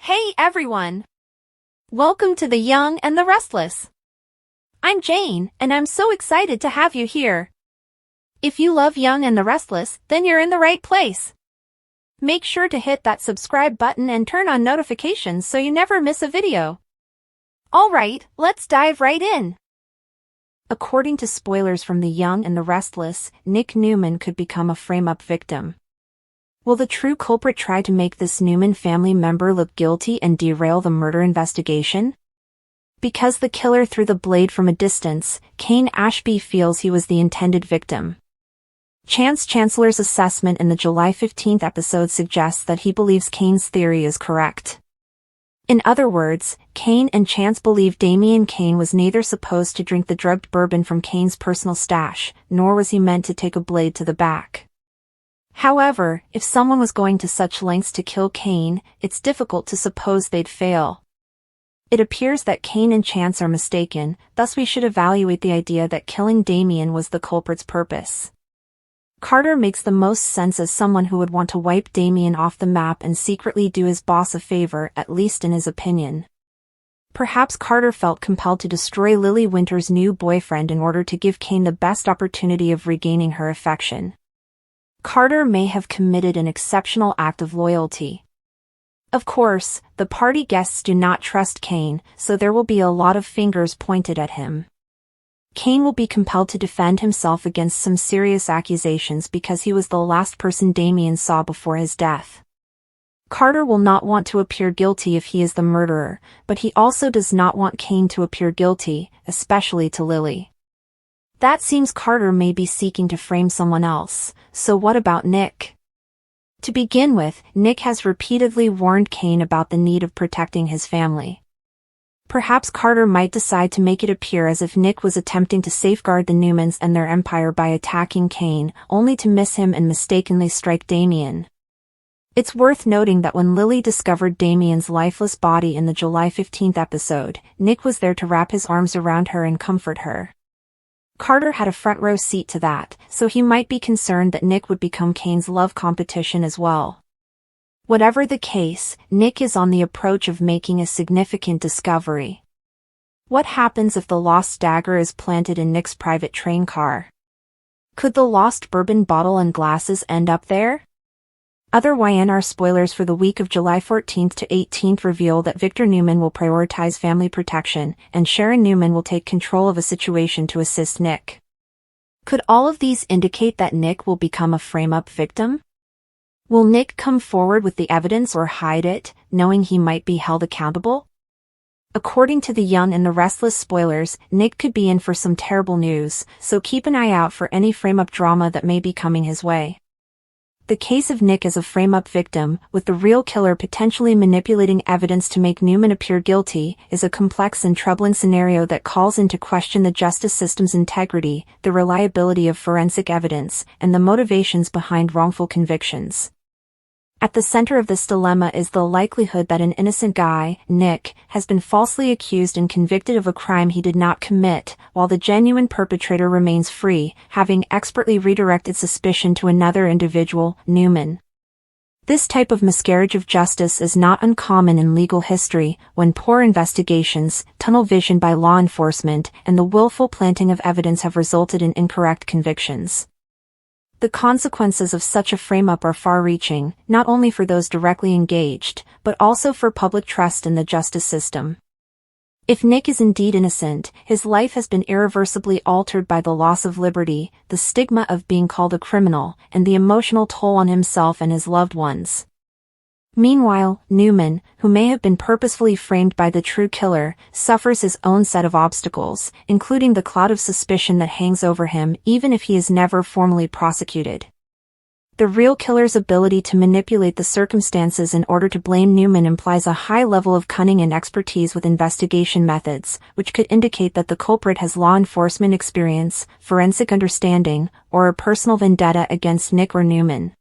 Hey everyone! Welcome to The Young and the Restless. I'm Jane, and I'm so excited to have you here. If you love Young and the Restless, then you're in the right place. Make sure to hit that subscribe button and turn on notifications so you never miss a video. Alright, let's dive right in. According to spoilers from The Young and the Restless, Nick Newman could become a frame-up victim. Will the true culprit try to make this Newman family member look guilty and derail the murder investigation? Because the killer threw the blade from a distance, Kane Ashby feels he was the intended victim. Chance Chancellor's assessment in the July 15th episode suggests that he believes Kane's theory is correct. In other words, Kane and Chance believe Damian Kane was neither supposed to drink the drugged bourbon from Kane's personal stash, nor was he meant to take a blade to the back. However, if someone was going to such lengths to kill Kane, it's difficult to suppose they'd fail. It appears that Kane and Chance are mistaken, thus we should evaluate the idea that killing Damian was the culprit's purpose. Carter makes the most sense as someone who would want to wipe Damian off the map and secretly do his boss a favor, at least in his opinion. Perhaps Carter felt compelled to destroy Lily Winter's new boyfriend in order to give Kane the best opportunity of regaining her affection. Carter may have committed an exceptional act of loyalty. Of course, the party guests do not trust Kane, so there will be a lot of fingers pointed at him. Kane will be compelled to defend himself against some serious accusations because he was the last person Damian saw before his death. Carter will not want to appear guilty if he is the murderer, but he also does not want Kane to appear guilty, especially to Lily. That seems Carter may be seeking to frame someone else, so what about Nick? To begin with, Nick has repeatedly warned Kane about the need of protecting his family. Perhaps Carter might decide to make it appear as if Nick was attempting to safeguard the Newmans and their empire by attacking Kane, only to miss him and mistakenly strike Damian. It's worth noting that when Lily discovered Damian's lifeless body in the July 15th episode, Nick was there to wrap his arms around her and comfort her. Carter had a front-row seat to that, so he might be concerned that Nick would become Kane's love competition as well. Whatever the case, Nick is on the approach of making a significant discovery. What happens if the lost dagger is planted in Nick's private train car? Could the lost bourbon bottle and glasses end up there? Other YNR spoilers for the week of July 14th to 18th reveal that Victor Newman will prioritize family protection, and Sharon Newman will take control of a situation to assist Nick. Could all of these indicate that Nick will become a frame-up victim? Will Nick come forward with the evidence or hide it, knowing he might be held accountable? According to The Young and the Restless spoilers, Nick could be in for some terrible news, so keep an eye out for any frame-up drama that may be coming his way. The case of Nick as a frame-up victim, with the real killer potentially manipulating evidence to make Newman appear guilty, is a complex and troubling scenario that calls into question the justice system's integrity, the reliability of forensic evidence, and the motivations behind wrongful convictions. At the center of this dilemma is the likelihood that an innocent guy, Nick, has been falsely accused and convicted of a crime he did not commit, while the genuine perpetrator remains free, having expertly redirected suspicion to another individual, Newman. This type of miscarriage of justice is not uncommon in legal history, when poor investigations, tunnel vision by law enforcement, and the willful planting of evidence have resulted in incorrect convictions. The consequences of such a frame-up are far-reaching, not only for those directly engaged, but also for public trust in the justice system. If Nick is indeed innocent, his life has been irreversibly altered by the loss of liberty, the stigma of being called a criminal, and the emotional toll on himself and his loved ones. Meanwhile, Newman, who may have been purposefully framed by the true killer, suffers his own set of obstacles, including the cloud of suspicion that hangs over him even if he is never formally prosecuted. The real killer's ability to manipulate the circumstances in order to blame Newman implies a high level of cunning and expertise with investigation methods, which could indicate that the culprit has law enforcement experience, forensic understanding, or a personal vendetta against Nick or Newman.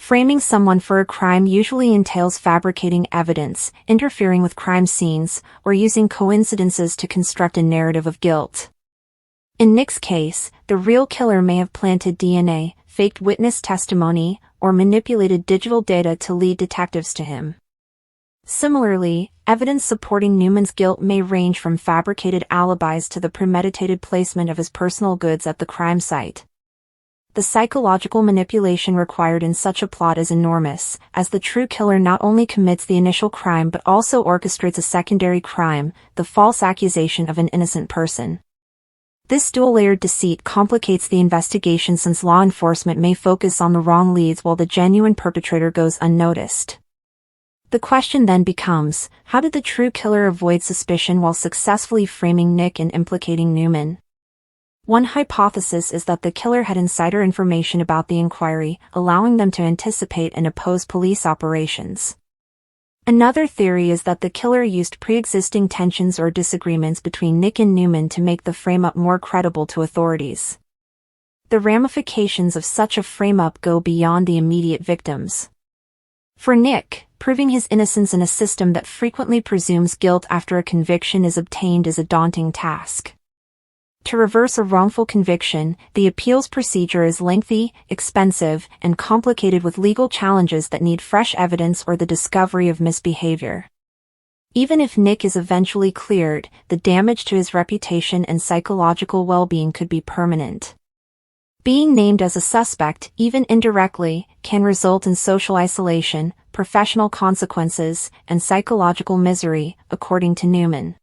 Framing someone for a crime usually entails fabricating evidence, interfering with crime scenes, or using coincidences to construct a narrative of guilt. In Nick's case, the real killer may have planted DNA, faked witness testimony, or manipulated digital data to lead detectives to him. Similarly, evidence supporting Newman's guilt may range from fabricated alibis to the premeditated placement of his personal goods at the crime site. The psychological manipulation required in such a plot is enormous, as the true killer not only commits the initial crime but also orchestrates a secondary crime, the false accusation of an innocent person. This dual-layered deceit complicates the investigation since law enforcement may focus on the wrong leads while the genuine perpetrator goes unnoticed. The question then becomes, how did the true killer avoid suspicion while successfully framing Nick and implicating Newman? One hypothesis is that the killer had insider information about the inquiry, allowing them to anticipate and oppose police operations. Another theory is that the killer used pre-existing tensions or disagreements between Nick and Newman to make the frame-up more credible to authorities. The ramifications of such a frame-up go beyond the immediate victims. For Nick, proving his innocence in a system that frequently presumes guilt after a conviction is obtained is a daunting task. To reverse a wrongful conviction, the appeals procedure is lengthy, expensive, and complicated with legal challenges that need fresh evidence or the discovery of misbehavior. Even if Nick is eventually cleared, the damage to his reputation and psychological well-being could be permanent. Being named as a suspect, even indirectly, can result in social isolation, professional consequences, and psychological misery, according to Newman.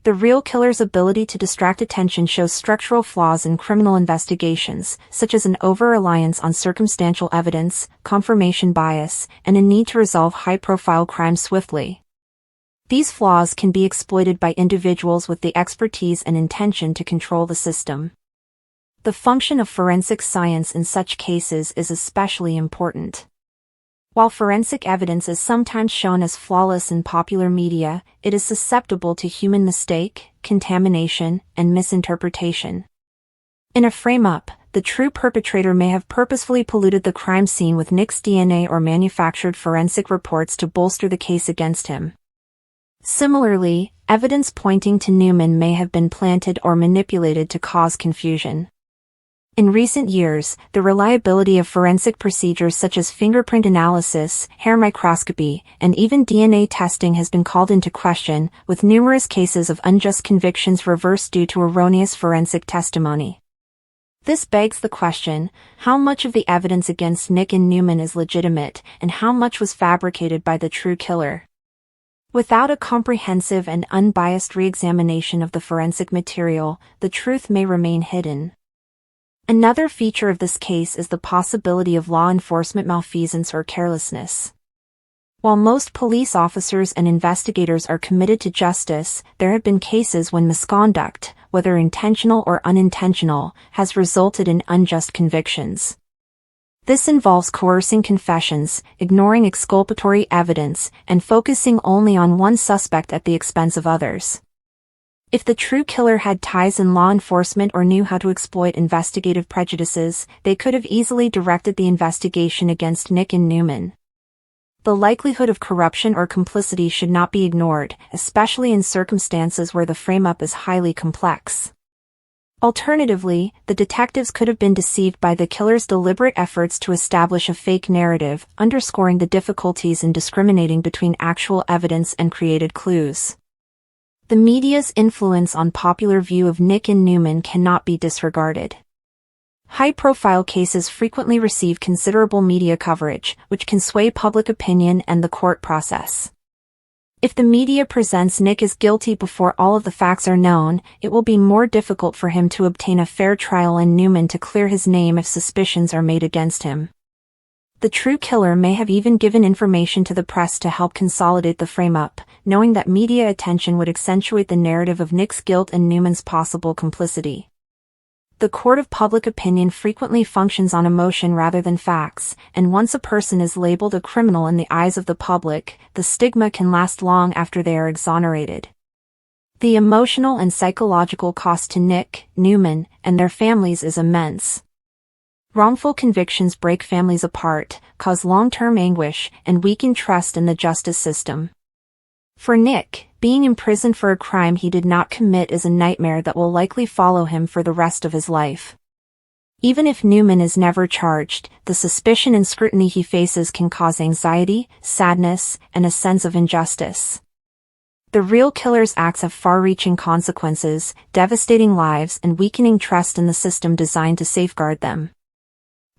The real killer's ability to distract attention shows structural flaws in criminal investigations, such as an over-reliance on circumstantial evidence, confirmation bias, and a need to resolve high-profile crimes swiftly. These flaws can be exploited by individuals with the expertise and intention to control the system. The function of forensic science in such cases is especially important. While forensic evidence is sometimes shown as flawless in popular media, it is susceptible to human mistake, contamination, and misinterpretation. In a frame-up, the true perpetrator may have purposefully polluted the crime scene with Nick's DNA or manufactured forensic reports to bolster the case against him. Similarly, evidence pointing to Newman may have been planted or manipulated to cause confusion. In recent years, the reliability of forensic procedures such as fingerprint analysis, hair microscopy, and even DNA testing has been called into question, with numerous cases of unjust convictions reversed due to erroneous forensic testimony. This begs the question, how much of the evidence against Nick and Newman is legitimate, and how much was fabricated by the true killer? Without a comprehensive and unbiased re-examination of the forensic material, the truth may remain hidden. Another feature of this case is the possibility of law enforcement malfeasance or carelessness. While most police officers and investigators are committed to justice, there have been cases when misconduct, whether intentional or unintentional, has resulted in unjust convictions. This involves coercing confessions, ignoring exculpatory evidence, and focusing only on one suspect at the expense of others. If the true killer had ties in law enforcement or knew how to exploit investigative prejudices, they could have easily directed the investigation against Nick and Newman. The likelihood of corruption or complicity should not be ignored, especially in circumstances where the frame-up is highly complex. Alternatively, the detectives could have been deceived by the killer's deliberate efforts to establish a fake narrative, underscoring the difficulties in discriminating between actual evidence and created clues. The media's influence on popular view of Nick and Newman cannot be disregarded. High-profile cases frequently receive considerable media coverage, which can sway public opinion and the court process. If the media presents Nick as guilty before all of the facts are known, it will be more difficult for him to obtain a fair trial and Newman to clear his name if suspicions are made against him. The true killer may have even given information to the press to help consolidate the frame-up, knowing that media attention would accentuate the narrative of Nick's guilt and Newman's possible complicity. The court of public opinion frequently functions on emotion rather than facts, and once a person is labeled a criminal in the eyes of the public, the stigma can last long after they are exonerated. The emotional and psychological cost to Nick, Newman, and their families is immense. Wrongful convictions break families apart, cause long-term anguish, and weaken trust in the justice system. For Nick, being imprisoned for a crime he did not commit is a nightmare that will likely follow him for the rest of his life. Even if Newman is never charged, the suspicion and scrutiny he faces can cause anxiety, sadness, and a sense of injustice. The real killer's acts have far-reaching consequences, devastating lives and weakening trust in the system designed to safeguard them.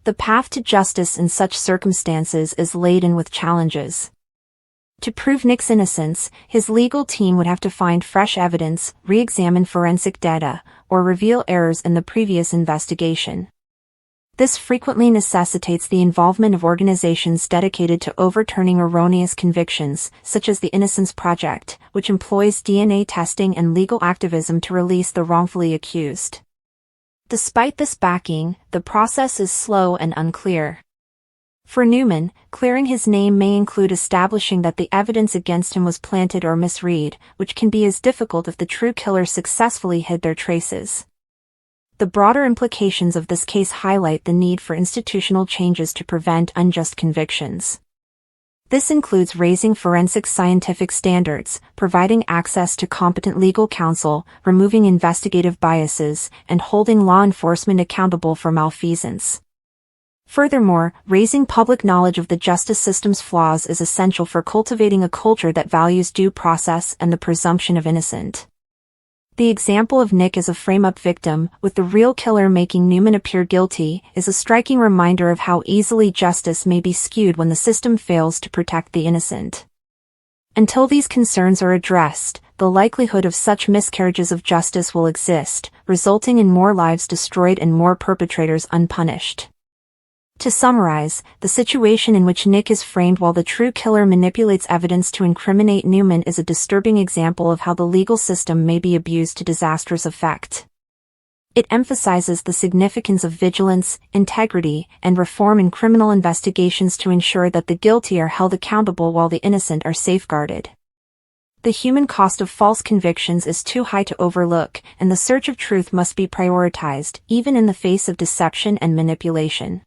The path to justice in such circumstances is laden with challenges. To prove Nick's innocence, his legal team would have to find fresh evidence, re-examine forensic data, or reveal errors in the previous investigation. This frequently necessitates the involvement of organizations dedicated to overturning erroneous convictions, such as the Innocence Project, which employs DNA testing and legal activism to release the wrongfully accused. Despite this backing, the process is slow and unclear. For Newman, clearing his name may include establishing that the evidence against him was planted or misread, which can be as difficult if the true killer successfully hid their traces. The broader implications of this case highlight the need for institutional changes to prevent unjust convictions. This includes raising forensic scientific standards, providing access to competent legal counsel, removing investigative biases, and holding law enforcement accountable for malfeasance. Furthermore, raising public knowledge of the justice system's flaws is essential for cultivating a culture that values due process and the presumption of innocence. The example of Nick as a frame-up victim, with the real killer making Newman appear guilty, is a striking reminder of how easily justice may be skewed when the system fails to protect the innocent. Until these concerns are addressed, the likelihood of such miscarriages of justice will exist, resulting in more lives destroyed and more perpetrators unpunished. To summarize, the situation in which Nick is framed while the true killer manipulates evidence to incriminate Newman is a disturbing example of how the legal system may be abused to disastrous effect. It emphasizes the significance of vigilance, integrity, and reform in criminal investigations to ensure that the guilty are held accountable while the innocent are safeguarded. The human cost of false convictions is too high to overlook, and the search of truth must be prioritized, even in the face of deception and manipulation.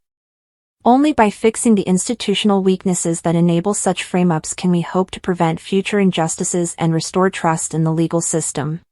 Only by fixing the institutional weaknesses that enable such frame-ups can we hope to prevent future injustices and restore trust in the legal system.